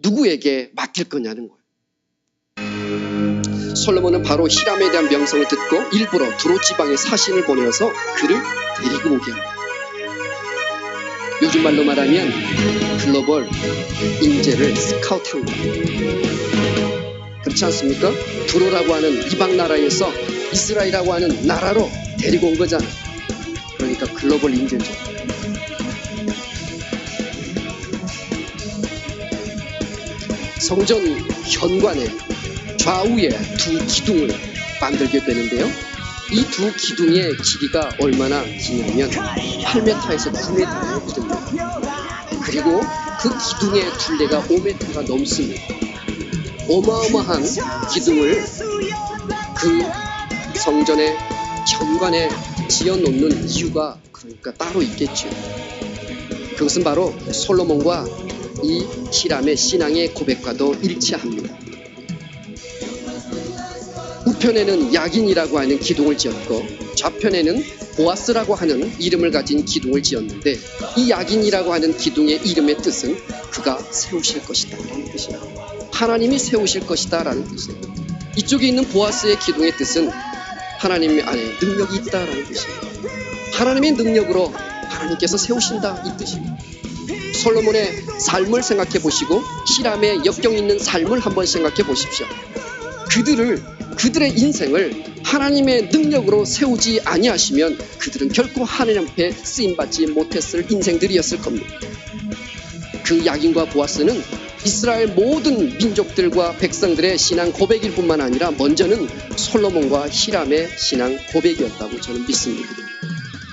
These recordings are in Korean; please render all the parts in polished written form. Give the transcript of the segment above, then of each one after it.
누구에게 맡길 거냐는 거예요. 솔로몬은 바로 히람에 대한 명성을 듣고 일부러 두로 지방에 사신을 보내어서 그를 데리고 오게 합니다. 요즘 말로 말하면 글로벌 인재를 스카우트한 거예요. 그렇지 않습니까? 두로라고 하는 이방 나라에서 이스라엘이라고 하는 나라로 데리고 온 거잖아요. 그러니까 글로벌 인재죠. 성전 현관에 좌우에 두 기둥을 만들게 되는데요. 이 두 기둥의 길이가 얼마나 기냐면 8m에서 9m에 이릅니다. 그리고 그 기둥의 둘레가 5m가 넘습니다. 어마어마한 기둥을 그 성전의 현관에 지어놓는 이유가 그러니까 따로 있겠죠. 그것은 바로 솔로몬과 이 히람의 신앙의 고백과도 일치합니다. 우편에는 야긴이라고 하는 기둥을 지었고 좌편에는 보아스라고 하는 이름을 가진 기둥을 지었는데 이 야긴이라고 하는 기둥의 이름의 뜻은 그가 세우실 것이다 라는 뜻입니다. 하나님이 세우실 것이다 라는 뜻이에요. 이쪽에 있는 보아스의 기둥의 뜻은 하나님 안에 능력이 있다라는 뜻입니다. 하나님의 능력으로 하나님께서 세우신다 이 뜻입니다. 솔로몬의 삶을 생각해 보시고 히람의 역경 있는 삶을 한번 생각해 보십시오. 그들의 인생을 하나님의 능력으로 세우지 아니하시면 그들은 결코 하나님 앞에 쓰임받지 못했을 인생들이었을 겁니다. 그 야긴과 보아스는 이스라엘 모든 민족들과 백성들의 신앙 고백일 뿐만 아니라 먼저는 솔로몬과 히람의 신앙 고백이었다고 저는 믿습니다.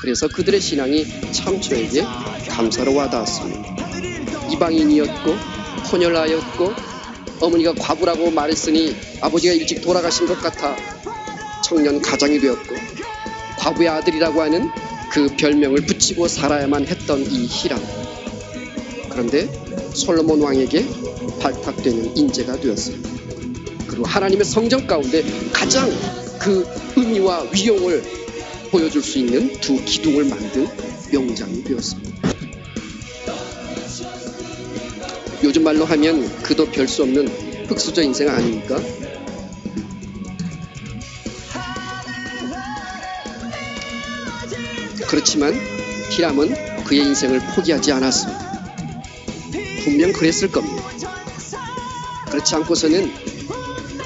그래서 그들의 신앙이 참 저에게 감사로 와닿았습니다. 이방인이었고 혼혈아였고 어머니가 과부라고 말했으니 아버지가 일찍 돌아가신 것 같아 청년 가장이 되었고 과부의 아들이라고 하는 그 별명을 붙이고 살아야만 했던 이 히람. 그런데 솔로몬 왕에게 발탁되는 인재가 되었습니다. 그리고 하나님의 성전 가운데 가장 그 의미와 위용을 보여줄 수 있는 두 기둥을 만든 명장이 되었습니다. 요즘 말로 하면 그도 별 수 없는 흙수저 인생 아닙니까? 그렇지만 히람은 그의 인생을 포기하지 않았습니다. 분명 그랬을 겁니다. 그렇지 않고서는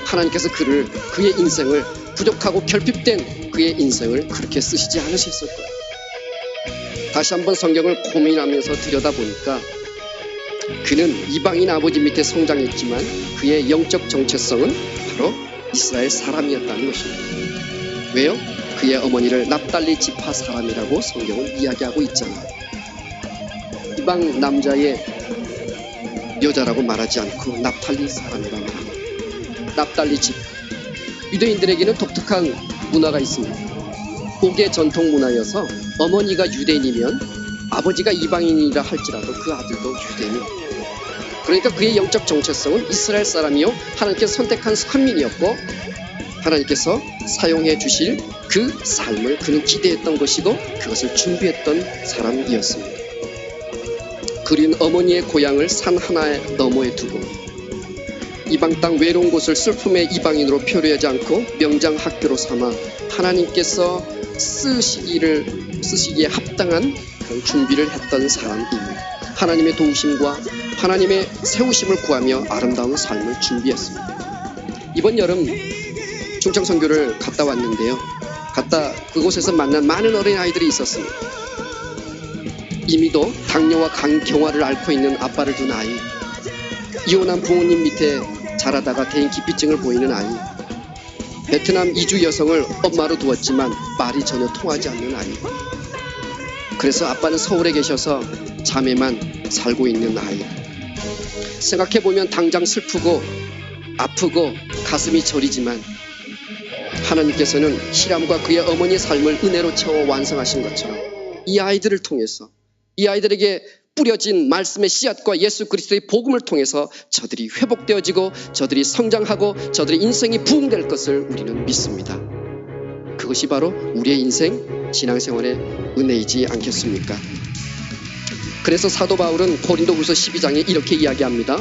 하나님께서 그의 인생을 부족하고 결핍된 그의 인생을 그렇게 쓰시지 않으셨을 거예요. 다시 한번 성경을 고민하면서 들여다보니까 그는 이방인 아버지 밑에 성장했지만 그의 영적 정체성은 바로 이스라엘 사람이었다는 것입니다. 왜요? 그의 어머니를 납달리 지파 사람이라고 성경은 이야기하고 있잖아요. 이방 남자의 여자라고 말하지 않고 납달리 사람이라고 합니다. 납달리 지파. 유대인들에게는 독특한 문화가 있습니다. 고개 전통 문화여서 어머니가 유대인이면 아버지가 이방인이라 할지라도 그 아들도 유대인이에요. 그러니까 그의 영적 정체성은 이스라엘 사람이요 하나님께서 선택한 선민이었고 하나님께서 사용해 주실 그 삶을 그는 기대했던 것이고 그것을 준비했던 사람이었습니다. 그린 어머니의 고향을 산 하나 너머에 두고 이방 땅 외로운 곳을 슬픔의 이방인으로 표류하지 않고 명장 학교로 삼아 하나님께서 쓰시기에 합당한 그런 준비를 했던 사람입니다. 하나님의 도우심과 하나님의 세우심을 구하며 아름다운 삶을 준비했습니다. 이번 여름 충청선교를 갔다 왔는데요. 그곳에서 만난 많은 어린아이들이 있었습니다. 이미도 당뇨와 간경화를 앓고 있는 아빠를 둔 아이, 이혼한 부모님 밑에 자라다가 대인기피증을 보이는 아이, 베트남 이주 여성을 엄마로 두었지만 말이 전혀 통하지 않는 아이. 그래서 아빠는 서울에 계셔서 자매만 살고 있는 아이. 생각해보면 당장 슬프고 아프고 가슴이 저리지만 하나님께서는 히람과 그의 어머니의 삶을 은혜로 채워 완성하신 것처럼 이 아이들을 통해서 이 아이들에게 뿌려진 말씀의 씨앗과 예수 그리스도의 복음을 통해서 저들이 회복되어지고 저들이 성장하고 저들의 인생이 부흥될 것을 우리는 믿습니다. 그것이 바로 우리의 인생 신앙생활의 은혜이지 않겠습니까? 그래서 사도 바울은 고린도후서 12장에 이렇게 이야기합니다.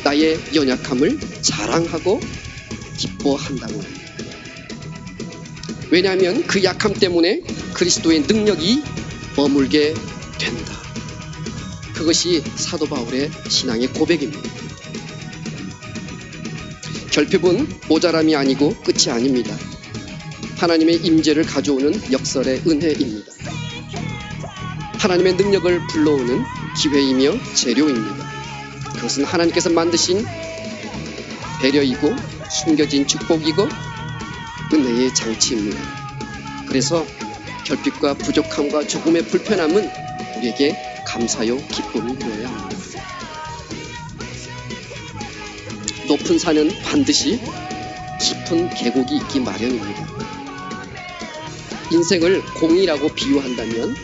나의 연약함을 자랑하고 기뻐한다고 합니다. 왜냐하면 그 약함 때문에 그리스도의 능력이 머물게 된다. 그것이 사도 바울의 신앙의 고백입니다. 결핍은 모자람이 아니고 끝이 아닙니다. 하나님의 임재를 가져오는 역설의 은혜입니다. 하나님의 능력을 불러오는 기회이며 재료입니다. 그것은 하나님께서 만드신 배려이고 숨겨진 축복이고 은혜의 장치입니다. 그래서 결핍과 부족함과 조금의 불편함은 우리에게 감사요 기쁨이 되어야 합니다. 높은 산은 반드시 깊은 계곡이 있기 마련입니다. 인생을 공이라고 비유한다면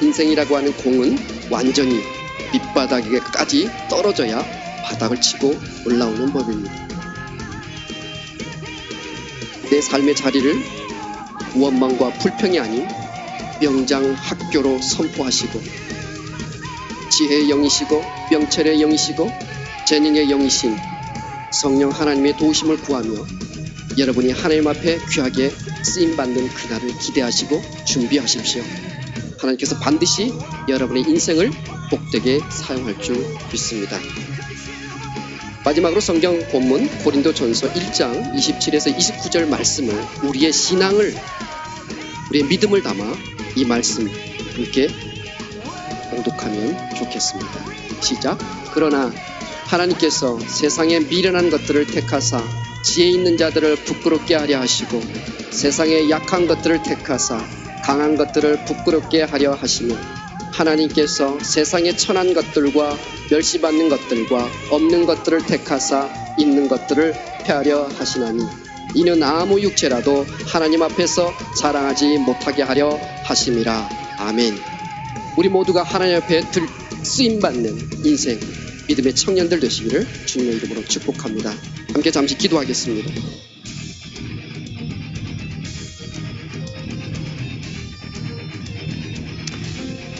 인생이라고 하는 공은 완전히 밑바닥에까지 떨어져야 바닥을 치고 올라오는 법입니다. 내 삶의 자리를 원망과 불평이 아닌 명장학교로 선포하시고 지혜의 영이시고 명철의 영이시고 재능의 영이신 성령 하나님의 도우심을 구하며 여러분이 하나님 앞에 귀하게 쓰임받는 그날을 기대하시고 준비하십시오. 하나님께서 반드시 여러분의 인생을 복되게 사용할 줄 믿습니다. 마지막으로 성경 본문 고린도전서 1장 27에서 29절 말씀을 우리의 신앙을 우리의 믿음을 담아 이 말씀 함께 봉독하면 좋겠습니다. 시작. 그러나 하나님께서 세상의 미련한 것들을 택하사 지혜 있는 자들을 부끄럽게 하려 하시고 세상의 약한 것들을 택하사 강한 것들을 부끄럽게 하려 하시며 하나님께서 세상의 천한 것들과 멸시받는 것들과 없는 것들을 택하사 있는 것들을 폐하려 하시나니 이는 아무 육체라도 하나님 앞에서 자랑하지 못하게 하려 하심이라. 아멘. 우리 모두가 하나님 앞에 쓰임받는 인생 믿음의 청년들 되시기를 주님의 이름으로 축복합니다. 함께 잠시 기도하겠습니다.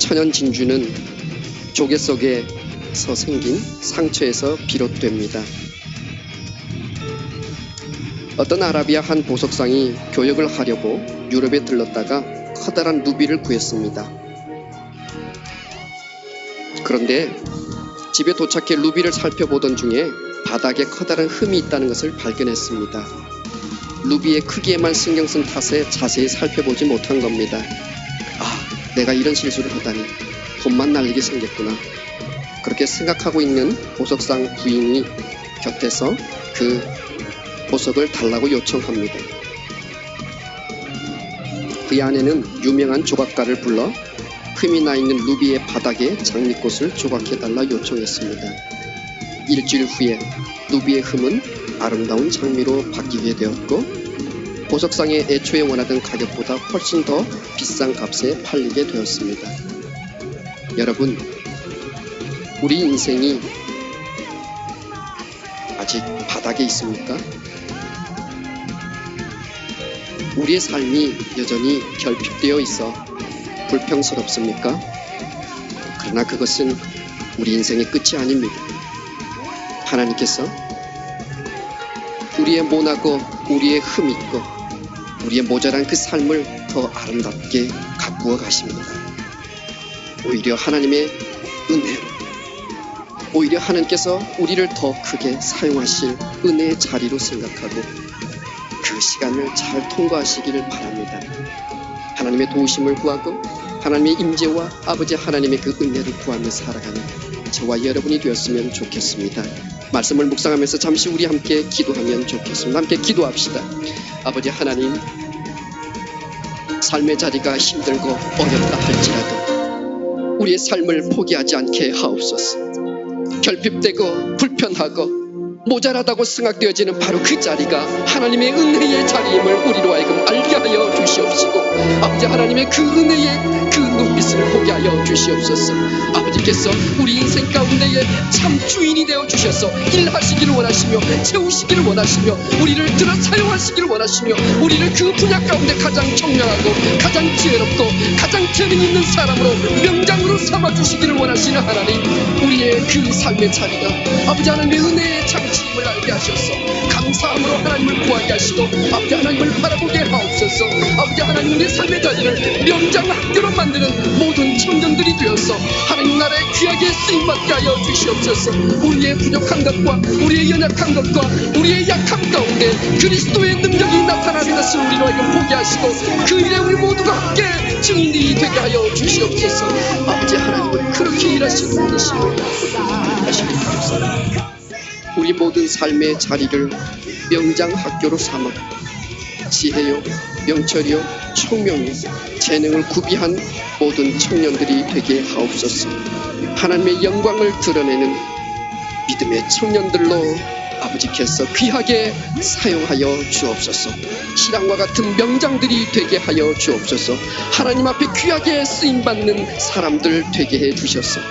천연 진주는 조개 속에서 생긴 상처에서 비롯됩니다. 어떤 아라비아 한 보석상이 교역을 하려고 유럽에 들렀다가 커다란 루비를 구했습니다. 그런데 집에 도착해 루비를 살펴보던 중에 바닥에 커다란 흠이 있다는 것을 발견했습니다. 루비의 크기에만 신경 쓴 탓에 자세히 살펴보지 못한 겁니다. 내가 이런 실수를 하다니 돈만 날리게 생겼구나. 그렇게 생각하고 있는 보석상 부인이 곁에서 그 보석을 달라고 요청합니다. 그의 아내는 유명한 조각가를 불러 흠이 나 있는 루비의 바닥에 장미꽃을 조각해달라 요청했습니다. 일주일 후에 루비의 흠은 아름다운 장미로 바뀌게 되었고 보석상에 애초에 원하던 가격보다 훨씬 더 비싼 값에 팔리게 되었습니다. 여러분, 우리 인생이 아직 바닥에 있습니까? 우리의 삶이 여전히 결핍되어 있어 불평스럽습니까? 그러나 그것은 우리 인생의 끝이 아닙니다. 하나님께서 우리의 모나고 우리의 흠이 있고 우리의 모자란 그 삶을 더 아름답게 가꾸어 가십니다. 오히려 하나님의 은혜로, 오히려 하나님께서 우리를 더 크게 사용하실 은혜의 자리로 생각하고 그 시간을 잘 통과하시기를 바랍니다. 하나님의 도우심을 구하고 하나님의 임재와 아버지 하나님의 그 은혜를 구하며 살아가는 저와 여러분이 되었으면 좋겠습니다. 말씀을 묵상하면서 잠시 우리 함께 기도하면 좋겠습니다. 함께 기도합시다. 아버지 하나님, 삶의 자리가 힘들고 어렵다 할지라도 우리의 삶을 포기하지 않게 하옵소서. 결핍되고 불편하고 모자라다고 생각되어지는 바로 그 자리가 하나님의 은혜의 자리임을 우리로 하여금 알게 하여 주시옵시고 아버지 하나님의 그 은혜의 그 눈빛 뜻을 보게 하여 주시옵소서. 아버지께서 우리 인생 가운데에 참 주인이 되어 주셔서 일하시기를 원하시며 채우시기를 원하시며 우리를 들어 사용하시기를 원하시며 우리를 그 분야 가운데 가장 청명하고 가장 지혜롭고 가장 재능 있는 사람으로 명장으로 삼아주시기를 원하시는 하나님, 우리의 그 삶의 자리가 아버지 하나님의 은혜의 장치임을 알게 하셔서 감사함으로 하나님을 구하게 하시고 아버지 하나님을 바라보게 하옵소서. 아버지 하나님, 우리의 삶의 자리를 명장학교로 만드는 모든 청년들이 되어서 하나님 나라의 귀하게 쓰임받게 하여 주시옵소서. 우리의 부족한 것과 우리의 연약한 것과 우리의 약함 가운데 그리스도의 능력이 나타나는 것을 우리로 하여금 보게 하시고 그 일에 우리 모두가 함께 증인이 되게 하여 주시옵소서. 아버지 하나님은 그렇게 일하시는 분이시오. 하시게 하옵소서. 우리 모든 삶의 자리를 명장학교로 삼아 지혜요, 명철이요, 총명이요, 재능을 구비한 모든 청년들이 되게 하옵소서. 하나님의 영광을 드러내는 믿음의 청년들로 아버지께서 귀하게 사용하여 주옵소서. 신앙과 같은 명장들이 되게 하여 주옵소서. 하나님 앞에 귀하게 쓰임받는 사람들 되게 해 주셔서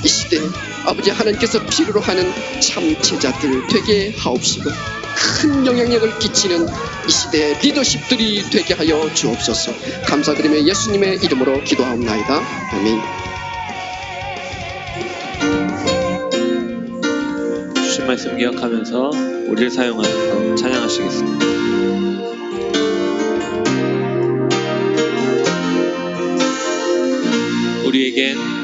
이 시대에 아버지 하나님께서 필요로 하는 참 제자들 되게 하옵시고 큰 영향력을 끼치는 이 시대의 리더십들이 되게 하여 주옵소서. 감사드리며 예수님의 이름으로 기도하옵나이다. 아멘. 주신 말씀 기억하면서 우리를 사용하셔서 찬양하시겠습니다. 우리에겐